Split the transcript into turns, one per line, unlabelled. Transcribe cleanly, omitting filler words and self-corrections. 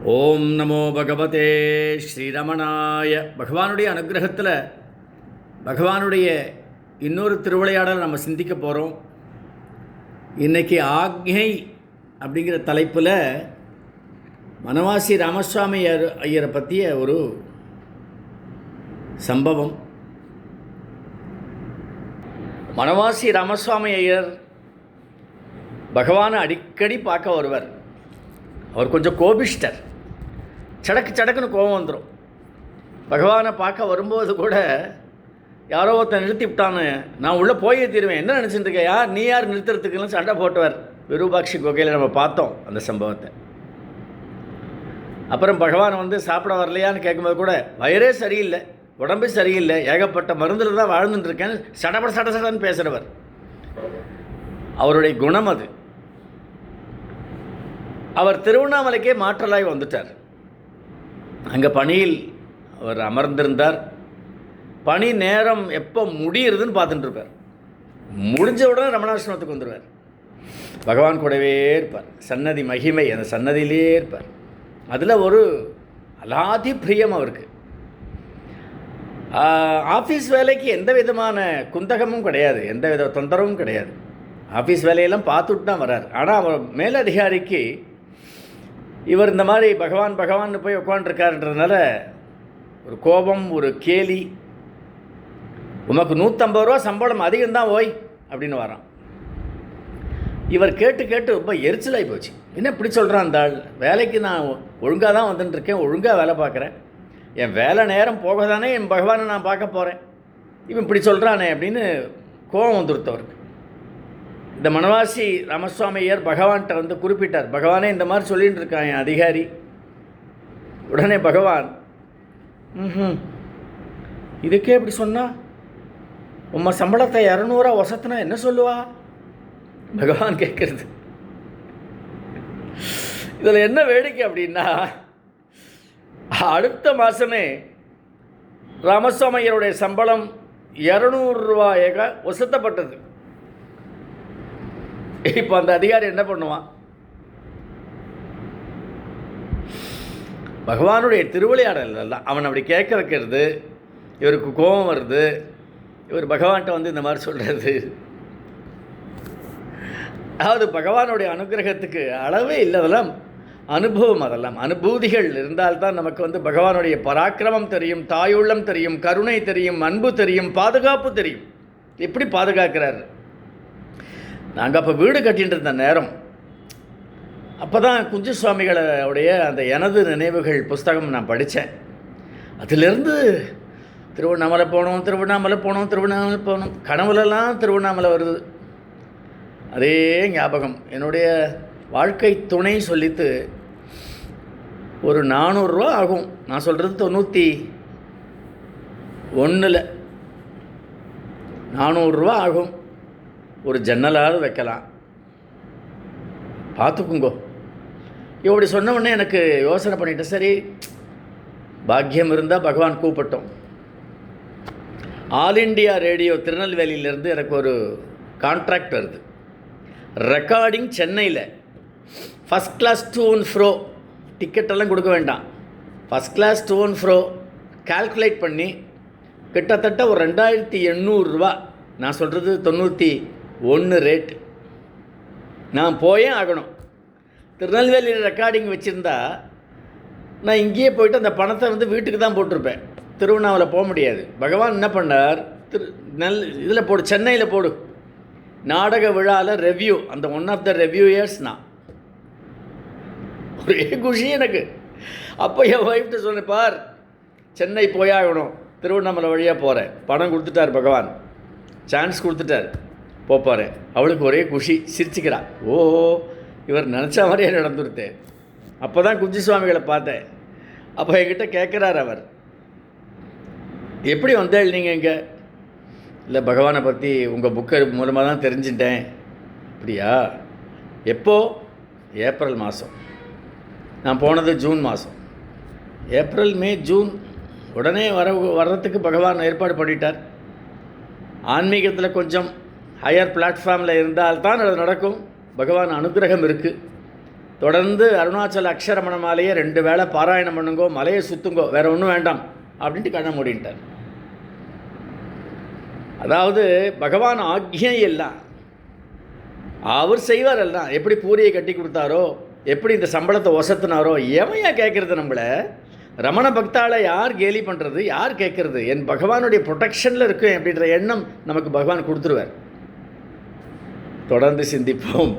ஓம் நமோ பகவதே ஸ்ரீரமணாய. பகவானுடைய அனுகிரகத்தில் பகவானுடைய இன்னொரு திருவிளையாடல் நம்ம சிந்திக்க போகிறோம். இன்றைக்கி ஆக்ஞை அப்படிங்கிற தலைப்பில் வனவாசி ராமசுவாமி ஐயரை பற்றிய ஒரு சம்பவம். வனவாசி ராமசுவாமி ஐயர் பகவானை அடிக்கடி பார்க்க வருவார். அவர் கொஞ்சம் கோபிஷ்டர். சடக்குன்னு கோபம் வந்துடும். பகவானை பார்க்க வரும்போது கூட யாரோ ஒருத்தன் நிறுத்தி விட்டான்னு நான் உள்ளே போயே தீருவேன், என்ன நினச்சிட்டு இருக்கேன், யார் நீ யார் நிறுத்துறதுக்குன்னு சண்டை போட்டுவார். விரூபாட்சி குகையில் நம்ம பார்த்தோம் அந்த சம்பவத்தை. அப்புறம் பகவான் வந்து சாப்பிட வரலையான்னு கேட்கும்போது கூட வயிறே சரியில்லை, உடம்பே சரியில்லை, ஏகப்பட்ட மருந்தில் தான் வாழ்ந்துட்டு இருக்கேன், சடன்னு பேசுகிறவர். அவருடைய குணம் அது. அவர் திருவண்ணாமலைக்கே மாற்றலாய் வந்துட்டார். அங்கே பணியில் அவர் அமர்ந்திருந்தார். பணி நேரம் எப்போ முடியுறதுன்னு பார்த்துட்டுருப்பார். முடிஞ்ச உடனே ரமணாசிரமத்துக்கு வந்துடுவார். பகவான் கூடவே இருப்பார். சன்னதி மகிமை, அந்த சன்னதியிலே இருப்பார். அதில் ஒரு அலாதி பிரியம் அவருக்கு. ஆஃபீஸ் வேலைக்கு எந்த விதமான குந்தகமும் கிடையாது, எந்த வித தொந்தரவும் கிடையாது. ஆஃபீஸ் வேலையெல்லாம் பார்த்துட்டு தான் வரார். ஆனால் அவர் மேலதிகாரிக்கு இவர் இந்த மாதிரி பகவான் போய் உட்காந்துருக்காருன்றதுனால ஒரு கோபம், ஒரு கேலி. உமக்கு 150 ரூபா சம்பளம் அதிகம்தான் ஓய் அப்படின்னு வரான். இவர் கேட்டு ரொம்ப எரிச்சலாகி போச்சு. என்ன இப்படி சொல்கிறான் அந்த ஆள்? வேலைக்கு நான் ஒழுங்காக தான் வந்துட்டுருக்கேன், ஒழுங்காக வேலை பார்க்குறேன், என் வேலை நேரம் போக தானே என் பகவானை நான் பார்க்க போகிறேன், இவன் இப்படி சொல்கிறானே அப்படின்னு கோபம் வந்துருத்தவருக்கு. இந்த வனவாசி ராமசுவாமி ஐயர் பகவான்கிட்ட வந்து குறிப்பிட்டார், பகவானே இந்த மாதிரி சொல்லிகிட்டு இருக்கான் என் அதிகாரி. உடனே பகவான், இதுக்கே இப்படி சொன்னா உம்மை சம்பளத்தை 200 வசத்தினா என்ன சொல்லுவா? பகவான் கேட்குறது. இதில் என்ன வேடிக்கை அப்படின்னா, அடுத்த மாதமே ராமசுவாமி ஐயருடைய சம்பளம் 200 ரூபாயாக வசத்தப்பட்டது. இப்போ அந்த அதிகாரி என்ன பண்ணுவான்? பகவானுடைய திருவிளையாடல் எல்லாம் அவன் அப்படி கேட்க வைக்கிறது. இவருக்கு கோபம் வருது. இவர் பகவான்கிட்ட வந்து இந்த மாதிரி சொல்கிறது. அதாவது பகவானுடைய அனுகிரகத்துக்கு அளவே இல்லை. அதெல்லாம் அனுபவம், அதெல்லாம் அனுபூதிகள் இருந்தால்தான் நமக்கு வந்து பகவானுடைய பராக்கிரமம் தெரியும், தாயுள்ளம் தெரியும், கருணை தெரியும், அன்பு தெரியும், பாதுகாப்பு தெரியும். எப்படி பாதுகாக்கிறார்? நாங்கள் அப்போ வீடு கட்டிகிட்டு இருந்த நேரம், அப்போ தான் குஞ்சு சுவாமிகளுடைய அந்த எனது நினைவுகள் புஸ்தகம் நான் படித்தேன். அதிலிருந்து திருவண்ணாமலை போனோம், கனவுலெல்லாம் திருவண்ணாமலை வருது. அதே ஞாபகம். என்னுடைய வாழ்க்கை துணை சொல்லித்து ஒரு 400 ரூபா ஆகும். நான் சொல்கிறது 91. 400 ரூபா ஆகும். ஒரு ஜன்னலாவது வைக்கலாம், பார்த்துக்குங்கோ. இப்படி சொன்ன உடனே எனக்கு யோசனை பண்ணிட்டேன், சரி பாக்கியம் இருந்தால் பகவான் கூப்பிட்டோம். ஆல் இண்டியா ரேடியோ திருநெல்வேலியிலேருந்து எனக்கு ஒரு கான்ட்ராக்ட் வருது. ரெக்கார்டிங் சென்னையில் ஃபஸ்ட் கிளாஸ் டூ அண்ட் ஃப்ரோ, டிக்கெட்டெல்லாம் கொடுக்க வேண்டாம், first class to and fro calculate பண்ணி கிட்டத்தட்ட ஒரு 2800 ரூபா. நான் சொல்கிறது 91 ரேட். நான் போயே ஆகணும். திருநெல்வேலியில் ரெக்கார்டிங் வச்சுருந்தா நான் இங்கேயே போய்ட்டு அந்த பணத்தை வந்து வீட்டுக்கு தான் போட்டிருப்பேன், திருவண்ணாமலை போக முடியாது. பகவான் என்ன பண்ணார், இதில் போடு, சென்னையில் போடு, நாடக விழாவில் ரெவ்யூ, அந்த ஒன் ஆஃப் த ரெவ்யூயர்ஸ் நான். ஒரே குஷி எனக்கு. அப்போ என் ஒய்ஃப்ட்டு சொன்னேன், பார் சென்னை போயாகணும், திருவண்ணாமலை வழியாக போகிறேன். பணம் கொடுத்துட்டார் பகவான், சான்ஸ் கொடுத்துட்டார், போப்பார். அவளுக்கு ஒரே குஷி, சிரிச்சுக்கிறா. ஓ, இவர் நினச்ச மாதிரியே நடந்துருத்தேன். அப்போ தான் குஞ்சு சுவாமிகளை பார்த்தேன். அப்போ என்கிட்ட கேட்குறார் அவர், எப்படி வந்தேள் நீங்கள் இங்கே? இல்லை, பகவானை பற்றி உங்கள் புக்கை மூலமாக தான் தெரிஞ்சுட்டேன். அப்படியா? எப்போ? ஏப்ரல் மாதம். நான் போனது ஜூன் மாதம். ஏப்ரல், மே, ஜூன் உடனே வர்றதுக்கு பகவான் ஏற்பாடு பண்ணிட்டார். ஆன்மீகத்தில் கொஞ்சம் ஹையர் பிளாட்ஃபார்மில் இருந்தால்தான் அது நடக்கும். பகவான் அனுகிரகம் இருக்குது. தொடர்ந்து அருணாச்சல அக்ஷரமண மாலையை 2 வேளை பாராயணம் பண்ணுங்கோ, மலையை சுற்றுங்கோ, வேறு ஒன்றும் வேண்டாம் அப்படின்ட்டு கண்ணை மூடின்ட்டார். அதாவது பகவான் ஆக்ஞை எல்லாம் அவர் செய்வார். எல்லாம் எப்படி பூரியை கட்டி கொடுத்தாரோ, எப்படி இந்த சம்பளத்தை ஒசத்துனாரோ, எவையா கேட்குறது நம்மளை? ரமண பக்தாளை யார் கேலி பண்ணுறது, யார் கேட்குறது? என் பகவானுடைய ப்ரொடெக்ஷனில் இருக்கும் அப்படின்ற எண்ணம் நமக்கு பகவான் கொடுத்துருவார். தொடர்ந்து சிந்திப்போம்.